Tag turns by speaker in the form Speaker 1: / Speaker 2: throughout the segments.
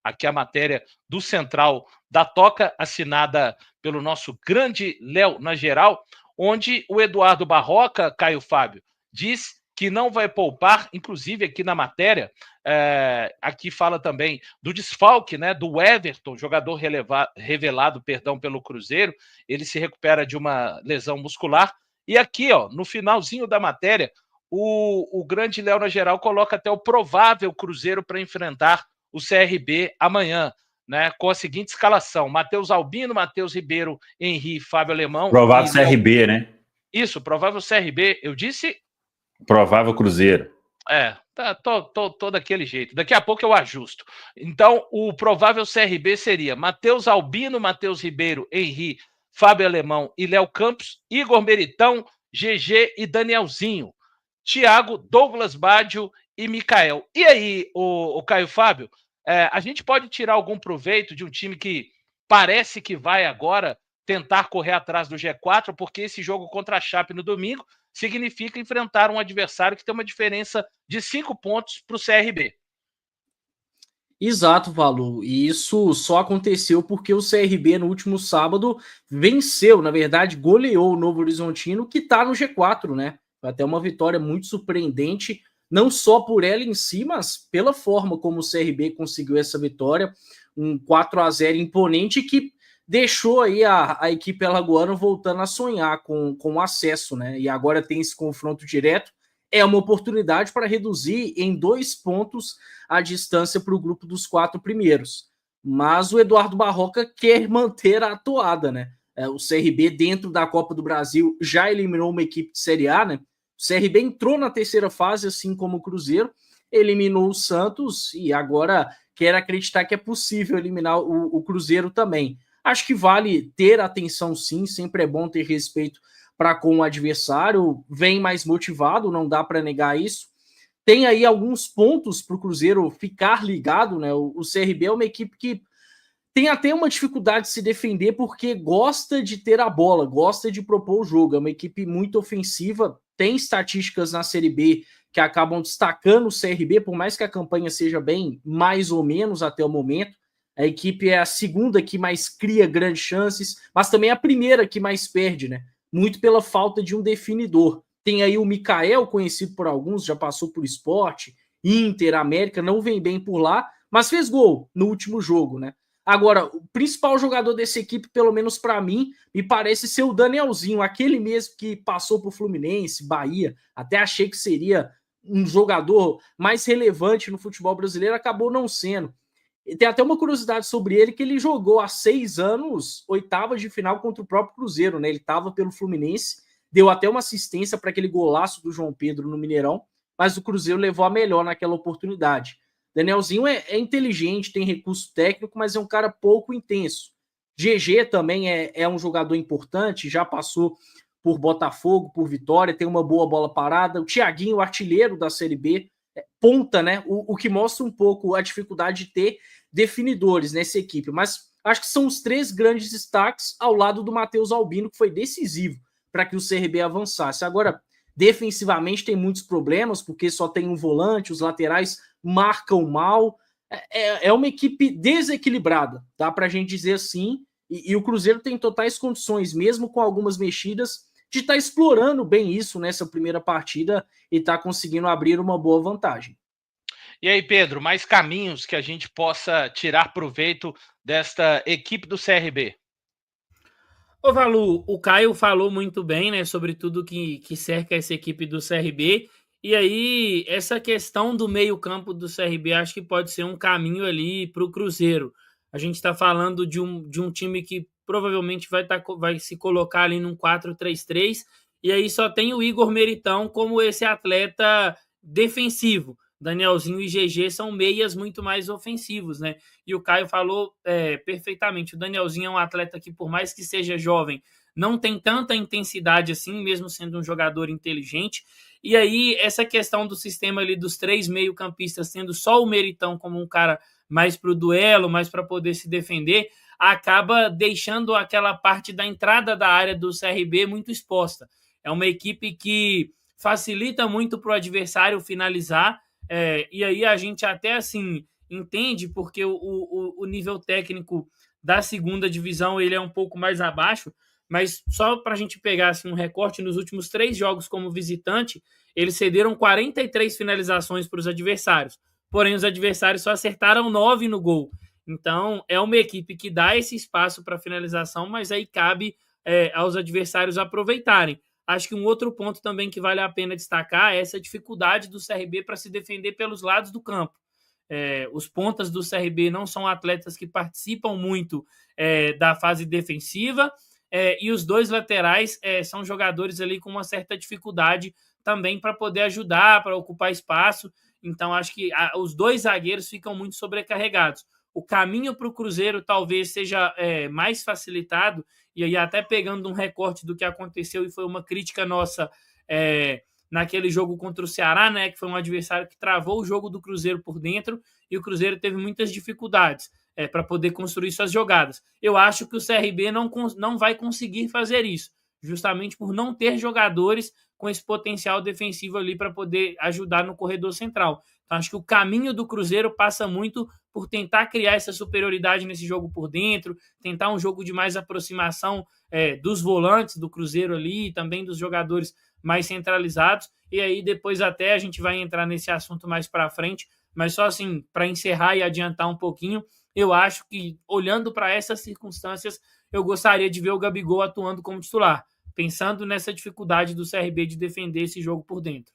Speaker 1: aqui a matéria do Central da Toca, assinada pelo nosso grande Léo na geral, onde o Eduardo Barroca, Caio Fábio, diz que não vai poupar, inclusive aqui na matéria, aqui fala também do desfalque, né, do Everton, jogador revelado pelo Cruzeiro, ele se recupera de uma lesão muscular, e aqui, ó, no finalzinho da matéria, o grande Léo na geral coloca até o provável Cruzeiro para enfrentar o CRB amanhã, né, com a seguinte escalação: Matheus Albino, Matheus Ribeiro, Henry, Fábio Alemão.
Speaker 2: Provável CRB, né?
Speaker 1: Isso, provável CRB. Eu disse?
Speaker 2: Provável Cruzeiro.
Speaker 1: Tô daquele jeito. Daqui a pouco eu ajusto. Então, o provável CRB seria Matheus Albino, Matheus Ribeiro, Henry, Fábio Alemão e Léo Campos, Igor Meritão, GG e Danielzinho, Thiago, Douglas Baggio e Mikael. E aí, o Caio Fábio, a gente pode tirar algum proveito de um time que parece que vai agora tentar correr atrás do G4, porque esse jogo contra a Chape no domingo significa enfrentar um adversário que tem uma diferença de 5 pontos para o CRB.
Speaker 3: Exato, Valu. E isso só aconteceu porque o CRB no último sábado venceu, na verdade, goleou o Novo Horizontino, que está no G4, né? Foi até uma vitória muito surpreendente, não só por ela em si, mas pela forma como o CRB conseguiu essa vitória, um 4-0 imponente que deixou aí a equipe alagoana voltando a sonhar com o acesso, né? E agora tem esse confronto direto. É uma oportunidade para reduzir em 2 pontos a distância para o grupo dos 4 primeiros. Mas o Eduardo Barroca quer manter a atuada, né? O CRB, dentro da Copa do Brasil, já eliminou uma equipe de Série A, né? O CRB entrou na terceira fase, assim como o Cruzeiro, eliminou o Santos e agora quer acreditar que é possível eliminar o Cruzeiro também. Acho que vale ter atenção, sim, sempre é bom ter respeito para com o adversário, vem mais motivado, não dá para negar isso. Tem aí alguns pontos para o Cruzeiro ficar ligado, né? O CRB é uma equipe que tem até uma dificuldade de se defender porque gosta de ter a bola, gosta de propor o jogo. É uma equipe muito ofensiva, tem estatísticas na Série B que acabam destacando o CRB, por mais que a campanha seja bem mais ou menos até o momento. A equipe é a segunda que mais cria grandes chances, mas também a primeira que mais perde, né? Muito pela falta de um definidor. Tem aí o Mikael, conhecido por alguns, já passou por Sport, Inter, América, não vem bem por lá, mas fez gol no último jogo, né? Agora, o principal jogador dessa equipe, pelo menos para mim, me parece ser o Danielzinho, aquele mesmo que passou por Fluminense, Bahia, até achei que seria um jogador mais relevante no futebol brasileiro, acabou não sendo. E tem até uma curiosidade sobre ele, que ele jogou há 6 anos, oitavas de final contra o próprio Cruzeiro, né? Ele estava pelo Fluminense, deu até uma assistência para aquele golaço do João Pedro no Mineirão, mas o Cruzeiro levou a melhor naquela oportunidade. Danielzinho é inteligente, tem recurso técnico, mas é um cara pouco intenso. GG também é um jogador importante, já passou por Botafogo, por Vitória, tem uma boa bola parada. O Thiaguinho, o artilheiro da Série B, ponta, né? O que mostra um pouco a dificuldade de ter definidores nessa equipe. Mas acho que são os 3 grandes destaques ao lado do Matheus Albino, que foi decisivo para que o CRB avançasse. Agora, defensivamente tem muitos problemas, porque só tem um volante, os laterais marcam mal. É uma equipe desequilibrada, dá para a gente dizer assim. E o Cruzeiro tem totais condições, mesmo com algumas mexidas, de estar explorando bem isso nessa primeira partida e estar conseguindo abrir uma boa vantagem.
Speaker 1: E aí, Pedro, mais caminhos que a gente possa tirar proveito desta equipe do CRB?
Speaker 4: Ô Valu, o Caio falou muito bem, né, sobre tudo que cerca essa equipe do CRB, e aí essa questão do meio-campo do CRB acho que pode ser um caminho ali para o Cruzeiro. A gente está falando de um time que provavelmente vai se colocar ali num 4-3-3, e aí só tem o Igor Meritão como esse atleta defensivo. Danielzinho e GG são meias muito mais ofensivos, né? E o Caio falou perfeitamente. O Danielzinho é um atleta que, por mais que seja jovem, não tem tanta intensidade assim, mesmo sendo um jogador inteligente. E aí, essa questão do sistema ali dos 3 meio-campistas, tendo só o Meritão como um cara mais para o duelo, mais para poder se defender, acaba deixando aquela parte da entrada da área do CRB muito exposta. É uma equipe que facilita muito para o adversário finalizar, e aí a gente até assim entende, porque o nível técnico da segunda divisão ele é um pouco mais abaixo, mas só para a gente pegar assim, um recorte, nos últimos 3 jogos como visitante, eles cederam 43 finalizações para os adversários, porém os adversários só acertaram 9 no gol. Então, é uma equipe que dá esse espaço para finalização, mas aí cabe aos adversários aproveitarem. Acho que um outro ponto também que vale a pena destacar é essa dificuldade do CRB para se defender pelos lados do campo. Os pontas do CRB não são atletas que participam muito da fase defensiva, e os 2 laterais são jogadores ali com uma certa dificuldade também para poder ajudar, para ocupar espaço. Então, acho que os 2 zagueiros ficam muito sobrecarregados. O caminho para o Cruzeiro talvez seja mais facilitado, e aí até pegando um recorte do que aconteceu, e foi uma crítica nossa naquele jogo contra o Ceará, né, que foi um adversário que travou o jogo do Cruzeiro por dentro, e o Cruzeiro teve muitas dificuldades para poder construir suas jogadas. Eu acho que o CRB não vai conseguir fazer isso, justamente por não ter jogadores com esse potencial defensivo ali para poder ajudar no corredor central. Então, acho que o caminho do Cruzeiro passa muito por tentar criar essa superioridade nesse jogo por dentro, tentar um jogo de mais aproximação dos volantes do Cruzeiro ali, também dos jogadores mais centralizados, e aí depois até a gente vai entrar nesse assunto mais para frente, mas só assim, para encerrar e adiantar um pouquinho, eu acho que, olhando para essas circunstâncias, eu gostaria de ver o Gabigol atuando como titular, pensando nessa dificuldade do CRB de defender esse jogo por dentro.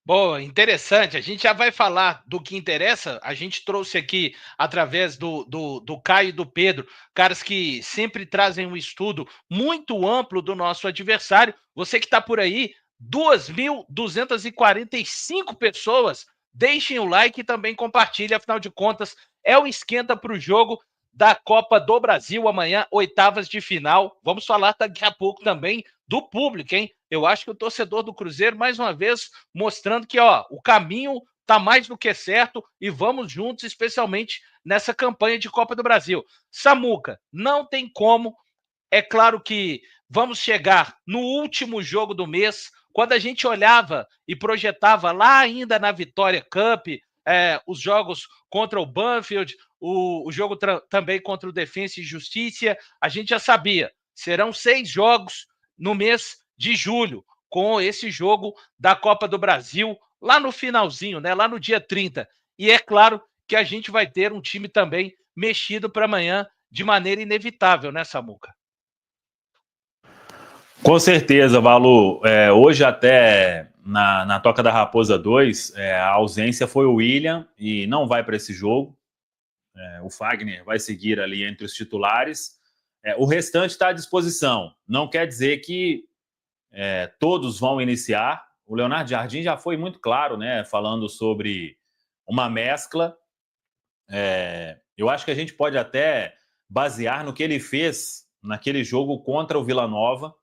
Speaker 1: Boa, interessante. A gente já vai falar do que interessa. A gente trouxe aqui, através do Caio e do Pedro, caras que sempre trazem um estudo muito amplo do nosso adversário. Você que está por aí, 2.245 pessoas. Deixem o like e também compartilhem. Afinal de contas, é o esquenta para o jogo da Copa do Brasil amanhã, 8ª de final. Vamos falar daqui a pouco também do público, hein? Eu acho que o torcedor do Cruzeiro, mais uma vez, mostrando que o caminho está mais do que certo e vamos juntos, especialmente nessa campanha de Copa do Brasil. Samuca, não tem como. É claro que vamos chegar no último jogo do mês, quando a gente olhava e projetava lá ainda na Vitória Cup, os jogos contra o Banfield, o jogo também contra o Defensa e Justiça, a gente já sabia, serão 6 jogos no mês de julho, com esse jogo da Copa do Brasil, lá no finalzinho, né, lá no dia 30. E é claro que a gente vai ter um time também mexido para amanhã de maneira inevitável, né, Samuca?
Speaker 2: Com certeza, Valu. Hoje até na Toca da Raposa 2, a ausência foi o William e não vai para esse jogo. O Fagner vai seguir ali entre os titulares. O restante está à disposição. Não quer dizer que todos vão iniciar. O Leonardo Jardim já foi muito claro, né, falando sobre uma mescla. Eu acho que a gente pode até basear no que ele fez naquele jogo contra o Vila Nova,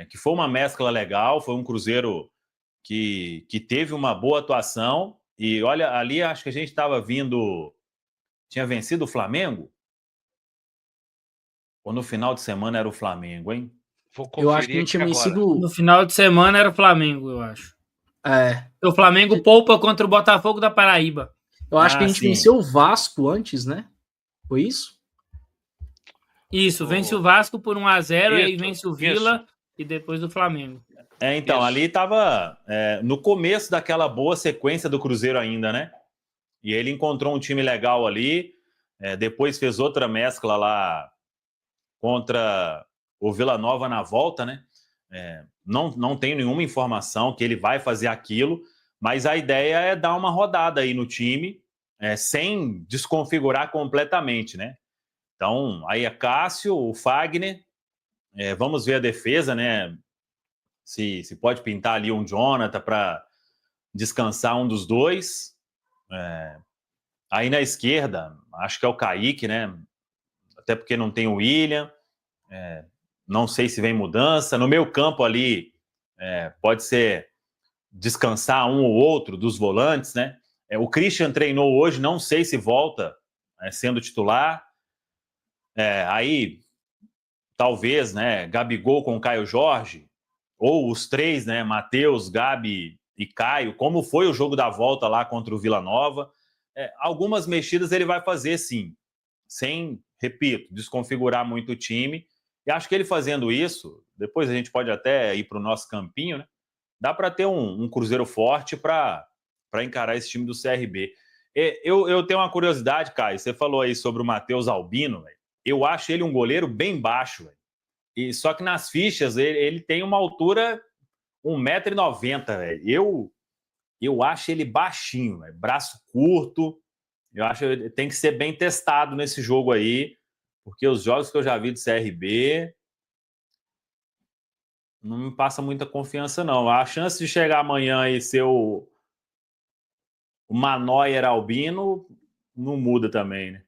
Speaker 2: que foi uma mescla legal, foi um Cruzeiro que teve uma boa atuação. E olha, ali acho que a gente estava tinha vencido o Flamengo? Ou no final de semana era o Flamengo, hein?
Speaker 3: Eu acho que a gente tinha vencido.
Speaker 4: No final de semana era o Flamengo, eu acho. O Flamengo poupa contra o Botafogo da Paraíba.
Speaker 3: Eu acho que a gente venceu o Vasco antes, né? Foi isso?
Speaker 4: Isso, vence o Vasco por 1-0, e aí vence o Vila e depois o Flamengo.
Speaker 2: Então, ali estava no começo daquela boa sequência do Cruzeiro ainda, né? E ele encontrou um time legal ali, depois fez outra mescla lá contra o Vila Nova na volta, né? Não tenho nenhuma informação que ele vai fazer aquilo, mas a ideia é dar uma rodada aí no time, sem desconfigurar completamente, né? Então, aí é Cássio, o Fagner, vamos ver a defesa, né? Se pode pintar ali um Jonathan para descansar um dos dois. Aí na esquerda, acho que é o Kaique, né? Até porque não tem o William. Não sei se vem mudança. No meio campo ali, pode ser descansar um ou outro dos volantes, né? O Christian treinou hoje, não sei se volta sendo titular. Aí, talvez, né? Gabigol com Caio Jorge, ou os 3, né? Matheus, Gabi e Caio, como foi o jogo da volta lá contra o Vila Nova. algumas mexidas ele vai fazer sim, sem, repito, desconfigurar muito o time. E acho que ele fazendo isso, depois a gente pode até ir para o nosso campinho, né? Dá para ter um Cruzeiro forte para encarar esse time do CRB. Eu tenho uma curiosidade, Caio. Você falou aí sobre o Matheus Albino, véio. Eu acho ele um goleiro bem baixo, véio. E só que nas fichas ele tem uma altura 1,90 m. Eu acho ele baixinho, véio. Braço curto. Eu acho que tem que ser bem testado nesse jogo aí, porque os jogos que eu já vi do CRB não me passa muita confiança, não. A chance de chegar amanhã e ser o Manoyer Albino não muda também, né?